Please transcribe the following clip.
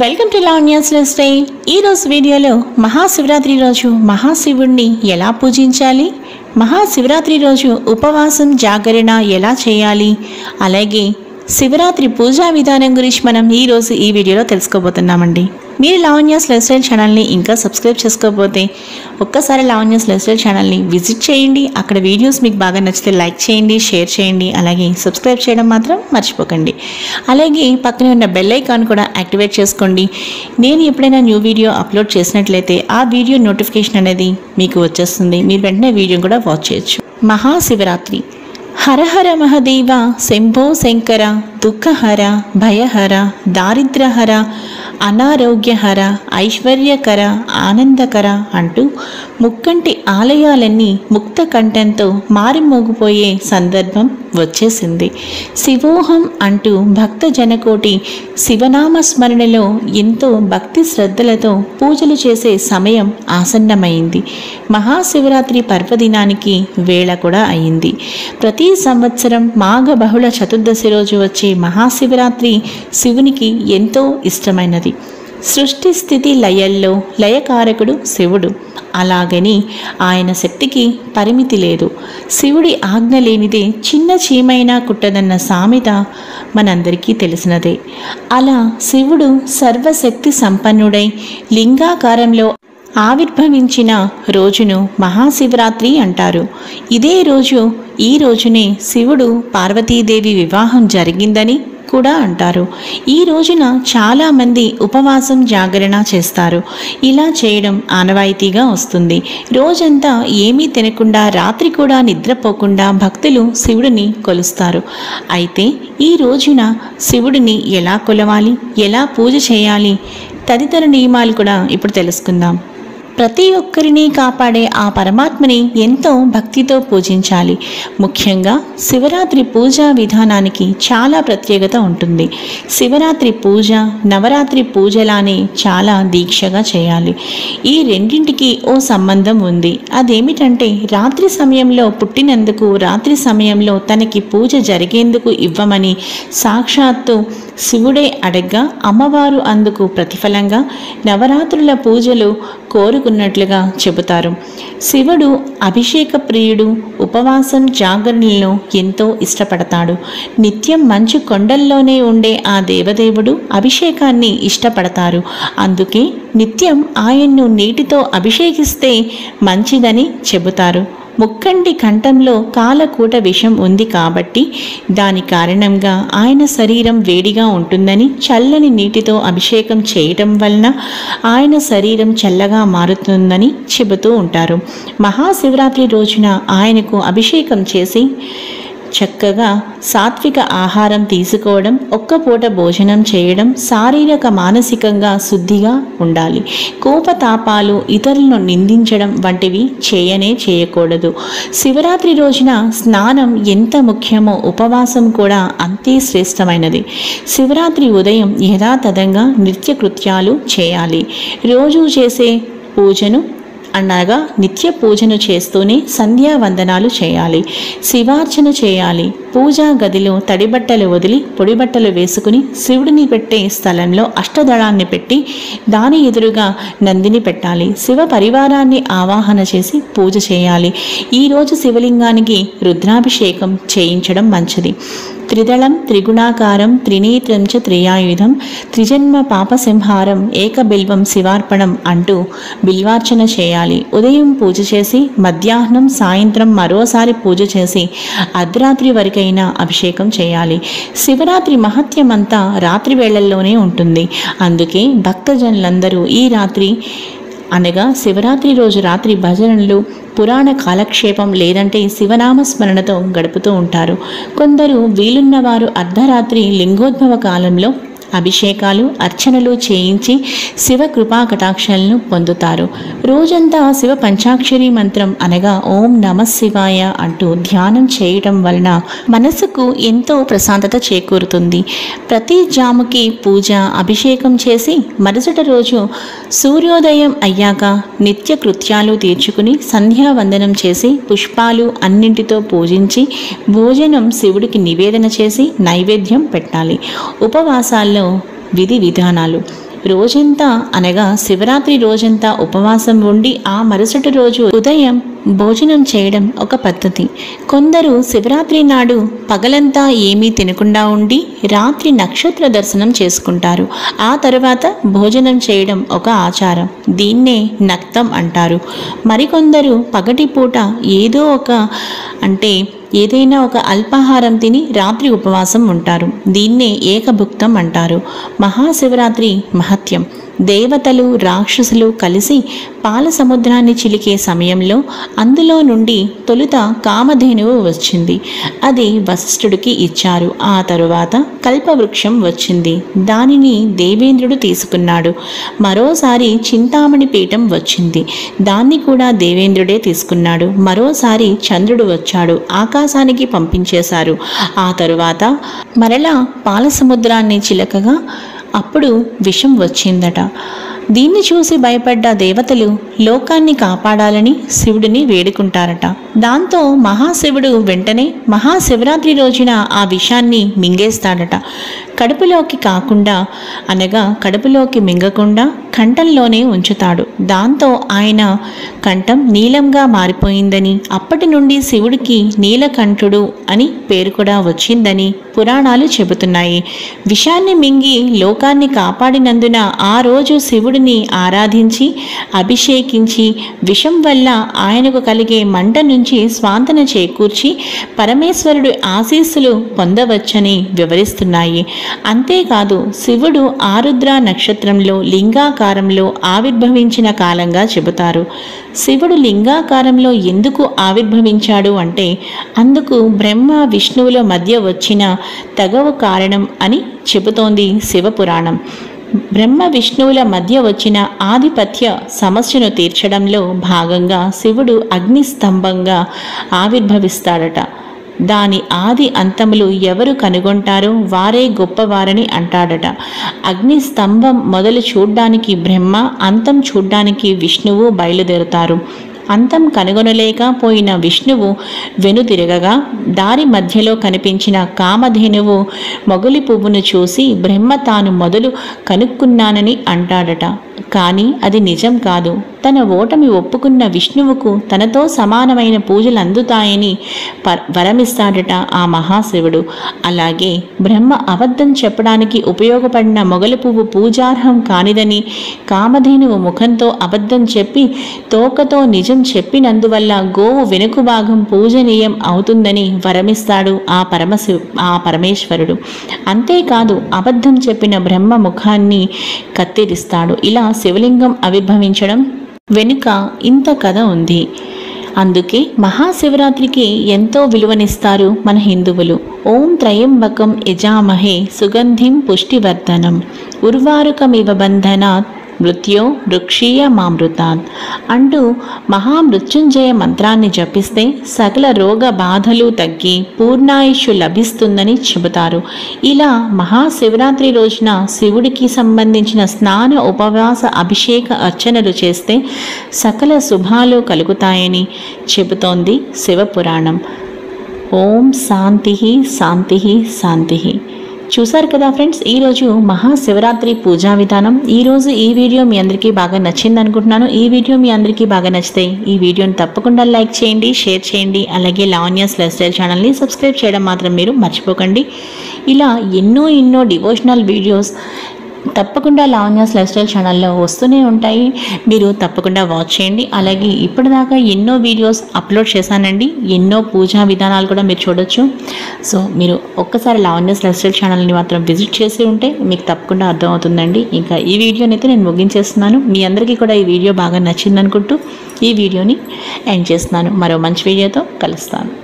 Welcome to Lavanya's life style. ఈరోజు వీడియోలో మహాశివరాత్రి రోజు మహాశివుడిని ఎలా పూజించాలి, మహాశివరాత్రి రోజు ఉపవాసం జాగరణ ఎలా చేయాలి, అలాగే శివరాత్రి పూజా విధానం గురించి మనం ఈరోజు ఈ వీడియోలో తెలుసుకోబోతున్నామండి. మీరు లావణ్యాస్ లైఫ్ స్టైల్ ఛానల్ని ఇంకా సబ్స్క్రైబ్ చేసుకోకపోతే ఒక్కసారి లావణ్యాస్ లైఫ్ స్టైల్ ఛానల్ని విజిట్ చేయండి. అక్కడ వీడియోస్ మీకు బాగా నచ్చితే లైక్ చేయండి, షేర్ చేయండి, అలాగే సబ్స్క్రైబ్ చేయడం మాత్రం మర్చిపోకండి. అలాగే పక్కనే ఉన్న బెల్ ఐకాన్ కూడా యాక్టివేట్ చేసుకోండి. నేను ఎప్పుడైనా న్యూ వీడియో అప్లోడ్ చేసినట్లయితే ఆ వీడియో నోటిఫికేషన్ అనేది మీకు వచ్చేస్తుంది. మీరు వెంటనే వీడియో కూడా వాచ్ చేయొచ్చు. మహాశివరాత్రి. హర హర మహదేవ శంభో శంకర దుఃఖహర భయహర దారిద్రహర అనారోగ్యహర ఐశ్వర్యకర ఆనందకర అంటూ ముక్కంటి ఆలయాలన్నీ ముక్త కంఠంతో మారిమోగిపోయే సందర్భం వచ్చేసింది. శివోహం అంటూ భక్త జనకోటి శివనామ స్మరణలో ఎంతో భక్తి శ్రద్ధలతో పూజలు చేసే సమయం ఆసన్నమైంది. మహాశివరాత్రి పర్వదినానికి వేళ కూడా అయింది. ప్రతి సంవత్సరం మాఘ బహుళ చతుర్దశి రోజు వచ్చే మహాశివరాత్రి శివునికి ఎంతో ఇష్టమైనది. సృష్టి స్థితి లయల్లో లయకారకుడు శివుడు. అలాగని ఆయన శక్తికి పరిమితి లేదు. శివుడి ఆజ్ఞ లేనిదే చిన్న చీమైనా కుట్టదన్న సామెత మనందరికీ తెలిసినదే. అలా శివుడు సర్వశక్తి సంపన్నుడై లింగాకారంలో ఆవిర్భవించిన రోజును మహాశివరాత్రి అంటారు. ఇదే రోజు ఈ రోజునే శివుడు పార్వతీదేవి వివాహం జరిగిందని కూడా అంటారు. ఈ రోజున చాలామంది ఉపవాసం జాగరణ చేస్తారు. ఇలా చేయడం ఆనవాయితీగా వస్తుంది. రోజంతా ఏమీ తినకుండా రాత్రి కూడా నిద్రపోకుండా భక్తులు శివుడిని కొలుస్తారు. అయితే ఈ రోజున శివుడిని ఎలా కొలవాలి, ఎలా పూజ చేయాలి తదితర నియమాలు కూడా ఇప్పుడు తెలుసుకుందాం. ప్రతి ఒక్కరిని కాపాడే ఆ పరమాత్మని ఎంతో భక్తితో పూజించాలి. ముఖ్యంగా శివరాత్రి పూజా విధానానికి చాలా ప్రత్యేకత ఉంటుంది. శివరాత్రి పూజ నవరాత్రి పూజలానే చాలా దీక్షగా చేయాలి. ఈ రెండింటికి ఓ సంబంధం ఉంది. అదేమిటంటే రాత్రి సమయంలో పుట్టినందుకు రాత్రి సమయంలో తనకి పూజ జరిగేందుకు ఇవ్వమని సాక్షాత్తు శివుడే అడగ్గా అమ్మవారు అందుకు ప్రతిఫలంగా నవరాత్రుల పూజలు కోరుకున్నట్లుగా చెబుతారు. శివుడు అభిషేక ప్రియుడు. ఉపవాసం జాగరణలో ఎంతో ఇష్టపడతాడు. నిత్యం మంచు కొండల్లోనే ఉండే ఆ దేవదేవుడు అభిషేకాన్ని ఇష్టపడతారు. అందుకే నిత్యం ఆయన్ను నీటితో అభిషేకిస్తే మంచిదని చెబుతారు. ముక్కంటి కంఠంలో కాలకూట విషం ఉంది కాబట్టి దాని కారణంగా ఆయన శరీరం వేడిగా ఉంటుందని చల్లని నీటితో అభిషేకం చేయటం వలన ఆయన శరీరం చల్లగా మారుతుందని చెబుతూ ఉంటారు. మహాశివరాత్రి రోజున ఆయనకు అభిషేకం చేసి చక్కగా సాత్విక ఆహారం తీసుకోవడం, ఒక్కపూట భోజనం చేయడం, శారీరక మానసికంగా శుద్ధిగా ఉండాలి. కోపతాపాలు, ఇతరులను నిందించడం వంటివి చేయకూడదు. శివరాత్రి రోజున స్నానం ఎంత ముఖ్యమో ఉపవాసం కూడా అంతే శ్రేష్టమైనది. శివరాత్రి ఉదయం యథాతథంగా నిత్యకృత్యాలు చేయాలి. రోజు చేసే పూజను అనగా నిత్య పూజను చేస్తూనే సంధ్యావందనాలు చేయాలి. శివార్చన చేయాలి. పూజా గదిలో తడిబట్టలు వదిలి పొడిబట్టలు వేసుకుని శివుడిని పెట్టే స్థలంలో అష్టదళాన్ని పెట్టి దాని ఎదురుగా నందిని పెట్టాలి. శివ పరివారాన్ని ఆవాహన చేసి పూజ చేయాలి. ఈరోజు శివలింగానికి రుద్రాభిషేకం చేయించడం మంచిది. త్రిదళం త్రిగుణాకారం త్రినేత్రం చ త్రియాయుధం త్రిజన్మ పాపసంహారం ఏకబిల్వం శివార్పణం అంటూ బిల్వార్చన చేయాలి. ఉదయం పూజ చేసి మధ్యాహ్నం సాయంత్రం మరోసారి పూజ చేసి అర్ధరాత్రి వరకైనా అభిషేకం చేయాలి. శివరాత్రి మహత్యమంతా రాత్రి వేళల్లోనే ఉంటుంది. అందుకే భక్తజనులందరూ ఈ రాత్రి అనగా శివరాత్రి రోజు రాత్రి భజనలు, పురాణ కాలక్షేపం లేదంటే శివనామస్మరణతో గడుపుతూ ఉంటారు. కొందరు వీలున్నవారు అర్ధరాత్రి లింగోద్భవ కాలంలో అభిషేకాలు అర్చనలు చేయించి శివ కృపా కటాక్షాలను పొందుతారు. రోజంతా శివ పంచాక్షరి మంత్రం అనగా ఓం నమః శివాయ అంటూ ధ్యానం చేయటం వలన మనసుకు ఎంతో ప్రశాంతత చేకూరుతుంది. ప్రతి జాముకి పూజ అభిషేకం చేసి మరుసటి రోజు సూర్యోదయం అయ్యాక నిత్య కృత్యాలు తీర్చుకుని సంధ్యావందనం చేసి పుష్పాలు అన్నింటితో పూజించి భోజనం శివుడికి నివేదన చేసి నైవేద్యం పెట్టాలి. ఉపవాసాల్లో విధి విధానాలు. రోజంతా అనగా శివరాత్రి రోజంతా ఉపవాసం ఉండి ఆ మరుసటి రోజు ఉదయం భోజనం చేయడం ఒక పద్ధతి. కొందరు శివరాత్రి నాడు పగలంతా ఏమీ తినకుండా ఉండి రాత్రి నక్షత్ర దర్శనం చేసుకుంటారు. ఆ తరువాత భోజనం చేయడం ఒక ఆచారం. దీన్నే నక్తం అంటారు. మరికొందరు పగటిపూట ఏదైనా ఒక అల్పాహారం తిని రాత్రి ఉపవాసం ఉంటారు. దీన్నే ఏకభుక్తం అంటారు. మహాశివరాత్రి మహత్యం. దేవతలు రాక్షసులు కలిసి పాల సముద్రాన్ని చిలికే సమయంలో అందులో నుండి తొలుత కామధేనువు వచ్చింది. అది వశిష్ఠుడికి ఇచ్చారు. ఆ తరువాత కల్పవృక్షం వచ్చింది. దానిని దేవేంద్రుడు తీసుకున్నాడు. మరోసారి చింతామణి పీఠం వచ్చింది. దాన్ని కూడా దేవేంద్రుడే తీసుకున్నాడు. మరోసారి చంద్రుడు వచ్చాడు. ఆకాశానికి పంపించేశారు. ఆ తరువాత మరలా పాల సముద్రాన్ని చిలకగా అప్పుడు విషం వచ్చిందట. దీన్ని చూసి భయపడ్డ దేవతలు లోకాన్ని కాపాడాలని శివుడిని వేడుకుంటారట. దాంతో మహాశివుడు వెంటనే మహాశివరాత్రి రోజున ఆ విషాన్ని మింగేస్తాడట. కడుపులోకి కాకుండా అనగా కడుపులోకి మింగకుండా కంఠంలోనే ఉంచుతాడు. దాంతో ఆయన కంఠం నీలంగా మారిపోయిందని, అప్పటి నుండి శివుడికి నీలకంఠుడు అని పేరు కూడా వచ్చిందని పురాణాలు చెబుతున్నాయి. విషాన్ని మింగి లోకాన్ని కాపాడినందున ఆ రోజు శివుడిని ఆరాధించి అభిషేకించి విషం వల్ల ఆయనకు కలిగే మంట నుంచి స్వాంతన చేకూర్చి పరమేశ్వరుడు ఆశీస్సులు పొందవచ్చని వివరిస్తున్నాయి. అంతేకాదు శివుడు ఆరుద్ర నక్షత్రంలో లింగాకారంలో ఆవిర్భవించిన కాలంగా చెబుతారు. శివుడు లింగాకారంలో ఎందుకు ఆవిర్భవించాడు అంటే అందుకు బ్రహ్మ విష్ణువుల మధ్య వచ్చిన తగవు కారణం అని చెబుతోంది శివపురాణం. బ్రహ్మ విష్ణువుల మధ్య వచ్చిన ఆధిపత్య సమస్యను తీర్చడంలో భాగంగా శివుడు అగ్నిస్తంభంగా ఆవిర్భవిస్తాడట. దాని ఆది అంతములు ఎవరు కనుగొంటారో వారే గొప్పవారని అంటాడట. అగ్ని స్తంభం మొదలు చూడ్డానికి బ్రహ్మ, అంతం చూడ్డానికి విష్ణువు బయలుదేరుతారు. అంతం కనుగొనలేకపోయిన విష్ణువు వెనుతిరగగా దారి మధ్యలో కనిపించిన కామధేనువు మొగలి పువ్వును చూసి బ్రహ్మ తాను మొదలు కనుక్కున్నానని అంటాడట. కానీ అది నిజం కాదు. తన ఓటమి ఒప్పుకున్న విష్ణువుకు తనతో సమానమైన పూజలు అందుతాయని వరమిస్తాడట ఆ మహాశివుడు. అలాగే బ్రహ్మ అబద్ధం చెప్పడానికి ఉపయోగపడిన మొగలి పువ్వు పూజార్హం కానిదని, కామధేనువు ముఖంతో అబద్ధం చెప్పి తోకతో నిజం చెప్పినందువల్ల గోవు వెనుక భాగం పూజనీయం అవుతుందని వరమిస్తాడు ఆ పరమేశ్వరుడు. అంతేకాదు అబద్ధం చెప్పిన బ్రహ్మ ముఖాన్ని కత్తిరిస్తాడు. ఇలా శివలింగం ఆవిర్భవించడం వెనుక ఇంత కథ ఉంది. అందుకే మహాశివరాత్రికి ఎంతో విలువనిస్తారు మన హిందువులు. ఓం త్రయంబకం యజామహే సుగంధిం పుష్టివర్ధనం ఉర్వారుకమివ బంధనాత్ మృత్యో వృక్షీయ మామృతాన్ అంటూ మహామృత్యుంజయ మంత్రాన్ని జపిస్తే సకల రోగ బాధలు తగ్గి పూర్ణాయుష్యు లభిస్తుందని చెబుతారు. ఇలా మహాశివరాత్రి రోజున శివుడికి సంబంధించిన స్నాన ఉపవాస అభిషేక అర్చనలు చేస్తే సకల శుభాలు కలుగుతాయని చెబుతోంది శివపురాణం. ఓం శాంతి శాంతి శాంతి. చూసారు కదా ఫ్రెండ్స్, ఈరోజు మహాశివరాత్రి పూజా విధానం. ఈరోజు ఈ వీడియో మీ అందరికీ బాగా నచ్చింది అనుకుంటున్నాను. ఈ వీడియో మీ అందరికీ బాగా నచ్చితే ఈ వీడియోని తప్పకుండా లైక్ చేయండి, షేర్ చేయండి. అలాగే లావణ్యాస్ లైఫ్ స్టైల్ ఛానల్ని సబ్స్క్రైబ్ చేయడం మాత్రం మీరు మర్చిపోకండి. ఇలా ఎన్నో డివోషనల్ వీడియోస్ తప్పకుండా లావణ్యాస్ లైఫ్ స్టైల్ ఛానల్లో వస్తూనే ఉంటాయి. మీరు తప్పకుండా వాచ్ చేయండి. అలాగే ఇప్పటిదాకా ఎన్నో వీడియోస్ అప్లోడ్ చేశానండి. ఎన్నో పూజా విధానాలు కూడా మీరు చూడొచ్చు. సో మీరు ఒక్కసారి లావణ్యాస్ లైఫ్ స్టైల్ ఛానల్ని మాత్రం విజిట్ చేసి ఉంటే మీకు తప్పకుండా అర్థమవుతుందండి. ఇంకా ఈ వీడియోని అయితే నేను ముగించేస్తున్నాను. మీ అందరికీ కూడా ఈ వీడియో బాగా నచ్చింది అనుకుంటూ ఈ వీడియోని ఎండ్ చేస్తున్నాను. మరో మంచి వీడియోతో కలుస్తాను.